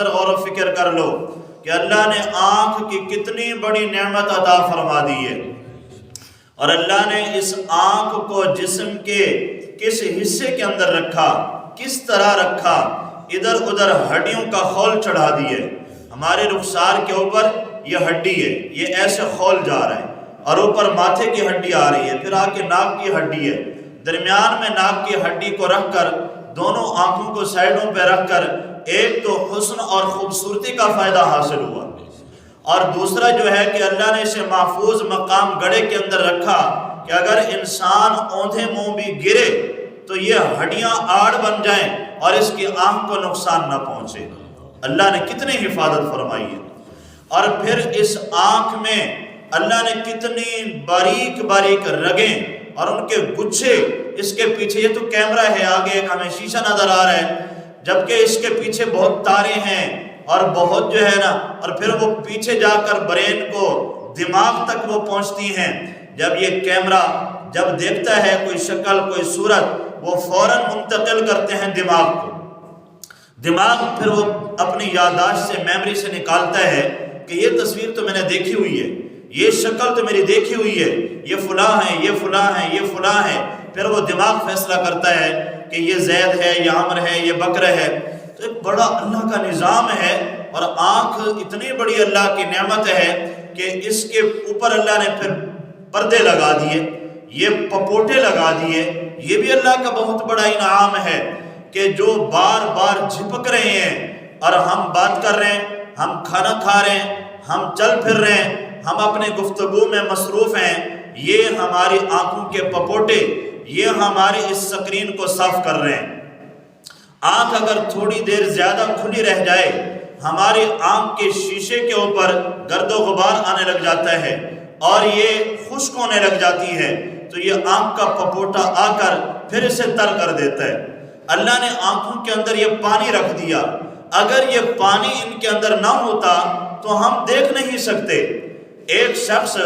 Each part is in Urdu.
غور و فکر کر لو کہ اللہ نے آنکھ کی کتنی بڑی نعمت عطا فرما دی ہے، اور اللہ نے اس آنکھ کو جسم کے کس حصے کے اندر رکھا، کس طرح رکھا، ادھر ادھر ہڈیوں کا خول چڑھا دیے۔ ہمارے رخسار کے اوپر یہ ہڈی ہے، یہ ایسے خول جا رہا ہے، اور اوپر ماتھے کی ہڈی آ رہی ہے، پھر آگے ناک کی ہڈی ہے، درمیان میں ناک کی ہڈی کو رکھ کر دونوں آنکھوں کو سائیڈوں پہ رکھ کر ایک تو حسن اور خوبصورتی کا فائدہ حاصل ہوا، اور دوسرا جو ہے کہ اللہ نے اسے محفوظ مقام گڑے کے اندر رکھا کہ اگر انسان اوندھے منہ بھی گرے تو یہ ہڈیاں آڑ بن جائیں اور اس کی آنکھ کو نقصان نہ پہنچے۔ اللہ نے کتنی حفاظت فرمائی ہے، اور پھر اس آنکھ میں اللہ نے کتنی باریک باریک رگیں اور ان کے گچھے، اس کے پیچھے یہ تو کیمرہ ہے، آگے ایک ہمیں شیشہ نظر آ رہا ہے، جبکہ اس کے پیچھے بہت تارے ہیں اور بہت جو ہے نا، اور پھر وہ پیچھے جا کر برین کو، دماغ تک وہ پہنچتی ہیں۔ جب یہ کیمرہ جب دیکھتا ہے کوئی شکل کوئی صورت، وہ فوراً منتقل کرتے ہیں دماغ کو، دماغ پھر وہ اپنی یادداشت سے، میموری سے نکالتا ہے کہ یہ تصویر تو میں نے دیکھی ہوئی ہے، یہ شکل تو میری دیکھی ہوئی ہے، یہ فلاں ہے، یہ فلاں ہے، یہ فلاں ہے۔ پھر وہ دماغ فیصلہ کرتا ہے کہ یہ زید ہے، یہ عمر ہے، یہ بکر ہے۔ تو ایک بڑا اللہ کا نظام ہے، اور آنکھ اتنی بڑی اللہ کی نعمت ہے کہ اس کے اوپر اللہ نے پھر پردے لگا دیے، یہ پپوٹے لگا دیے۔ یہ بھی اللہ کا بہت بڑا انعام ہے کہ جو بار بار جھپک رہے ہیں، اور ہم بات کر رہے ہیں، ہم کھانا کھا رہے ہیں، ہم چل پھر رہے ہیں، ہم اپنے گفتگو میں مصروف ہیں، یہ ہماری آنکھوں کے پپوٹے، یہ ہماری اس سکرین کو صاف کر رہے ہیں۔ آنکھ اگر تھوڑی دیر زیادہ کھلی رہ جائے، ہماری آنکھ کے شیشے کے اوپر گرد و غبار آنے لگ جاتا ہے اور یہ خشک ہونے لگ جاتی ہے، تو یہ آنکھ کا پپوٹا آ کر پھر اسے تر کر دیتا ہے۔ اللہ نے آنکھوں کے اندر یہ پانی رکھ دیا، اگر یہ پانی ان کے اندر نہ ہوتا تو ہم دیکھ نہیں سکتے۔ ایک شخص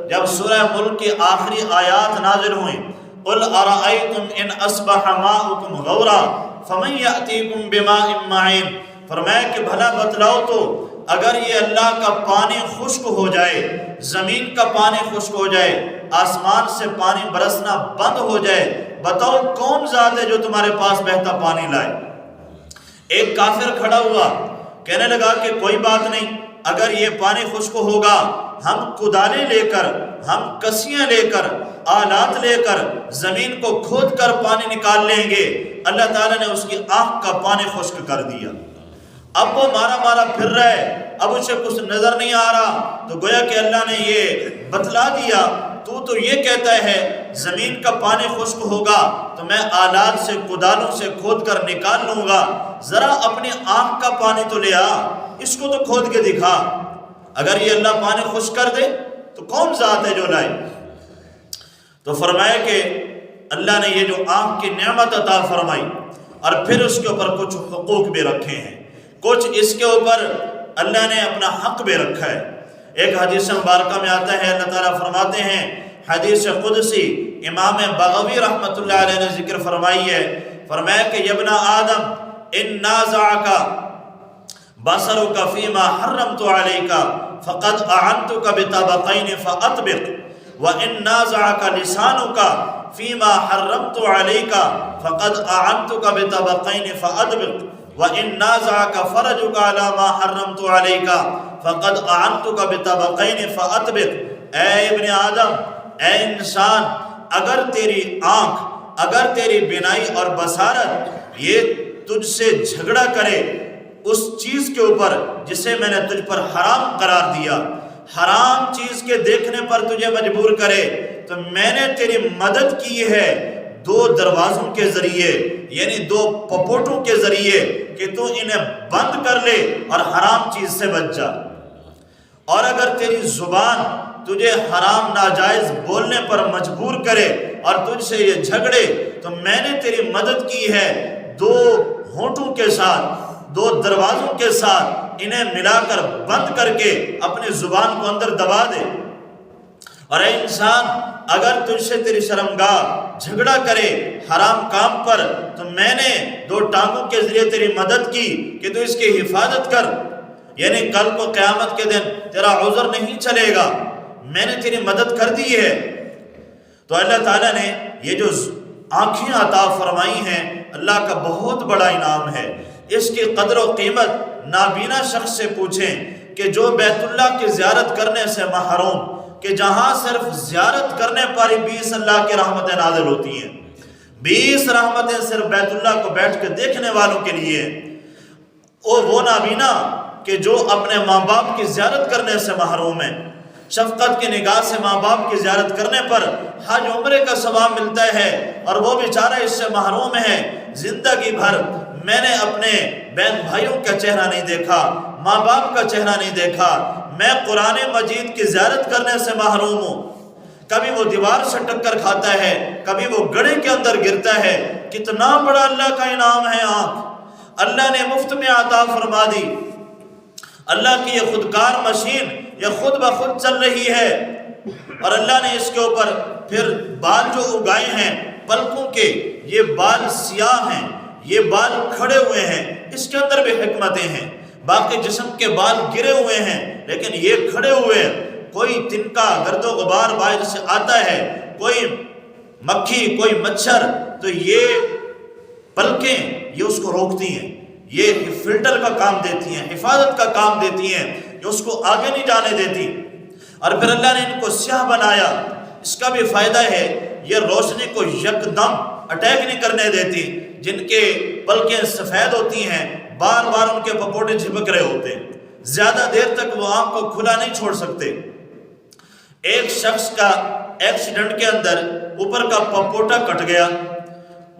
جب سورہ ملک کی آخری آیات نازل ہوئیں، قُلْ أَرَأَيْتُمْ إِنْ أَصْبَحَ مَاؤُكُمْ غَوْرًا فَمَنْ يَأْتِيكُمْ بِمَاءٍ مَّعِينٍ، فرمایا کہ بھلا بتلاؤ تو اگر یہ اللہ کا پانی خشک ہو جائے، زمین کا پانی خشک ہو جائے، آسمان سے پانی برسنا بند ہو جائے، بتاؤ کون ذات ہے جو تمہارے پاس بہتا پانی لائے؟ ایک کافر کھڑا ہوا، کہنے لگا کہ کوئی بات نہیں، اگر یہ پانی خشک ہوگا، ہم کدالیں لے کر، ہم کسیاں لے کر، آلات لے کر زمین کو کھود کر پانی نکال لیں گے۔ اللہ تعالیٰ نے اس کی آنکھ کا پانی خشک کر دیا۔ اب وہ مارا پھر رہا ہے، اب اسے کچھ نظر نہیں آ رہا، تو گویا کہ اللہ نے یہ بتلا دیا، تو یہ کہتا ہے زمین کا پانی خشک ہوگا تو میں آلات سے، کدالوں سے کھود کر نکال لوں گا، ذرا اپنی آنکھ کا پانی تو لے آ، اس کو تو کھود کے دکھا۔ اگر یہ اللہ پانی خشک کر دے تو کون ذات ہے جو لائے؟ تو فرمایا کہ اللہ نے یہ جو آنکھ کی نعمت عطا فرمائی، اور پھر اس کے اوپر کچھ حقوق بھی رکھے ہیں، کچھ اس کے اوپر اللہ نے اپنا حق بھی رکھا ہے۔ ایک حدیث مبارکہ میں آتا ہے، اللہ تعالیٰ فرماتے ہیں، حدیث قدسی امام بغوی رحمۃ اللہ علیہ نے ذکر فرمائی ہے، فرمایا کہ یبن آدم ان نازعک بصرک فیما حرمت علیک فقد اعنتک بطبقین فاطبق، وان نازعک لسانک فیما حرمت علیک فقد اعنتک بطبقین فاطبق، وَإِن نَازَعَكَ فَرَجُكَ عَلَى مَا حَرَّمْتُ عَلَيْكَ فَقَدْ أَعَنْتُكَ بِطَبَقَيْنِ فَأَطْبِقْ۔ اے ابن آدم، اے انسان، اگر تیری آنکھ، اگر تیری بینائی اور بصارت یہ تجھ سے جھگڑا کرے اس چیز کے اوپر جسے میں نے تجھ پر حرام قرار دیا، حرام چیز کے دیکھنے پر تجھے مجبور کرے، تو میں نے تیری مدد کی ہے دو دروازوں کے ذریعے، یعنی دو پپوٹوں کے ذریعے، کہ تو انہیں بند کر لے اور حرام چیز سے بچ جا۔ اور اگر تیری زبان تجھے حرام ناجائز بولنے پر مجبور کرے اور تجھ سے یہ جھگڑے، تو میں نے تیری مدد کی ہے دو ہونٹوں کے ساتھ، دو دروازوں کے ساتھ، انہیں ملا کر بند کر کے اپنی زبان کو اندر دبا دے۔ اور اے انسان، اگر تجھ سے تیری شرمگاہ جھگڑا کرے حرام کام پر تو میں نے 2 ٹانگوں کے ذریعے تیری مدد کی کہ تو اس کی حفاظت کر، یعنی کل کو قیامت کے دن تیرا عذر نہیں چلے گا، میں نے تیری مدد کر دی ہے۔ تو اللہ تعالیٰ نے یہ جو آنکھیں عطا فرمائی ہیں اللہ کا بہت بڑا انعام ہے۔ اس کی قدر و قیمت نابینا شخص سے پوچھیں کہ جو بیت اللہ کی زیارت کرنے سے محروم، کہ جہاں صرف زیارت کرنے پر 20 اللہ کی رحمتیں نازل ہوتی ہیں، 20 رحمتیں صرف بیت اللہ کو بیٹھ کے دیکھنے والوں کے لیے، اور وہ نابینا کہ جو اپنے ماں باپ کی زیارت کرنے سے محروم ہیں، شفقت کی نگاہ سے ماں باپ کی زیارت کرنے پر حج عمرے کا ثواب ملتا ہے، اور وہ بیچارہ اس سے محروم ہے۔ زندگی بھر میں نے اپنے بہن بھائیوں کا چہرہ نہیں دیکھا، ماں باپ کا چہرہ نہیں دیکھا، میں قرآن مجید کی زیارت کرنے سے محروم ہوں۔ کبھی وہ دیوار سے ٹکر کھاتا ہے، کبھی وہ گڑھے کے اندر گرتا ہے۔ کتنا بڑا اللہ کا انعام ہے آنکھ، اللہ نے مفت میں عطا فرما دی۔ اللہ کی یہ خودکار مشین یہ خود بخود چل رہی ہے، اور اللہ نے اس کے اوپر پھر بال جو اگائے ہیں پلکوں کے، یہ بال سیاہ ہیں، یہ بال کھڑے ہوئے ہیں، اس کے اندر بھی حکمتیں ہیں۔ باقی جسم کے بال گرے ہوئے ہیں لیکن یہ کھڑے ہوئے ہیں۔ کوئی تنکا گرد و غبار باہر سے آتا ہے، کوئی مکھی، کوئی مچھر، تو یہ پلکیں یہ اس کو روکتی ہیں، یہ فلٹر کا کام دیتی ہیں، حفاظت کا کام دیتی ہیں، جو اس کو آگے نہیں جانے دیتی۔ اور پھر اللہ نے ان کو سیاہ بنایا۔ اس کا بھی فائدہ ہے، یہ روشنی کو یکدم اٹیک نہیں کرنے دیتی۔ جن کے پلکیں سفید ہوتی ہیں بار بار ان کے پپوٹے جھپک رہے ہوتے ہیں، زیادہ دیر تک وہ آنکھ کو کھلا نہیں چھوڑ سکتے۔ ایک شخص کا ایکسیڈنٹ کے اندر اوپر کا پپوٹا کٹ گیا،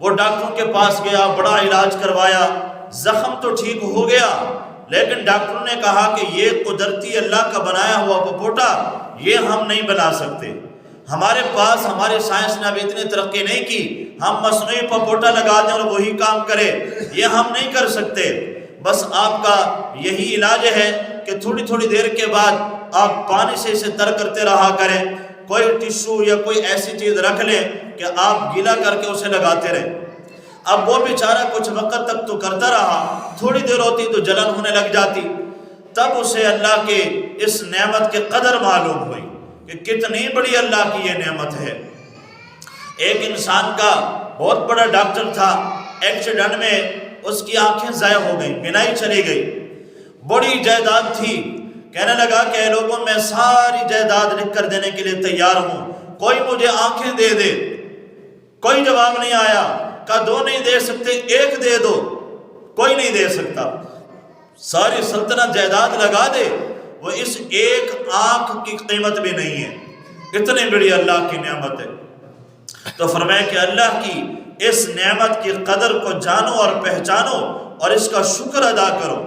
وہ ڈاکٹروں کے پاس گیا، بڑا علاج کروایا، زخم تو ٹھیک ہو گیا، لیکن ڈاکٹروں نے کہا کہ یہ قدرتی اللہ کا بنایا ہوا پپوٹا یہ ہم نہیں بنا سکتے، ہمارے پاس ہمارے سائنس نے ابھی اتنی ترقی نہیں کی، ہم مصنوعی پپوٹا لگا دیں اور وہی کام کرے، یہ ہم نہیں کر سکتے۔ بس آپ کا یہی علاج ہے کہ تھوڑی تھوڑی دیر کے بعد آپ پانی سے اسے تر کرتے رہا کریں، کوئی ٹشو یا کوئی ایسی چیز رکھ لیں کہ آپ گیلا کر کے اسے لگاتے رہیں۔ اب وہ بیچارہ کچھ وقت تک تو کرتا رہا، تھوڑی دیر ہوتی تو جلن ہونے لگ جاتی، تب اسے اللہ کے اس نعمت کے قدر معلوم ہوئی کہ کتنی بڑی اللہ کی یہ نعمت ہے۔ ایک انسان کا بہت بڑا ڈاکٹر تھا، ایکسیڈنٹ میں اس کی آنکھیں ضائع ہو گئی، بینائی چلی گئی، بڑی جائیداد تھی، کہنے لگا کہ اے لوگوں میں ساری جائیداد لکھ کر دینے کے لیے تیار ہوں، کوئی مجھے آنکھیں دے دے۔ کوئی جواب نہیں آیا، کہا 2 نہیں دے سکتے 1 دے دو، کوئی نہیں دے سکتا، ساری سلطنت جائیداد لگا دے، وہ اس ایک آنکھ کی قیمت بھی نہیں ہے، اتنی بڑی اللہ کی نعمت ہے۔ تو فرمایا کہ اللہ کی اس نعمت کی قدر کو جانو اور پہچانو اور اس کا شکر ادا کرو۔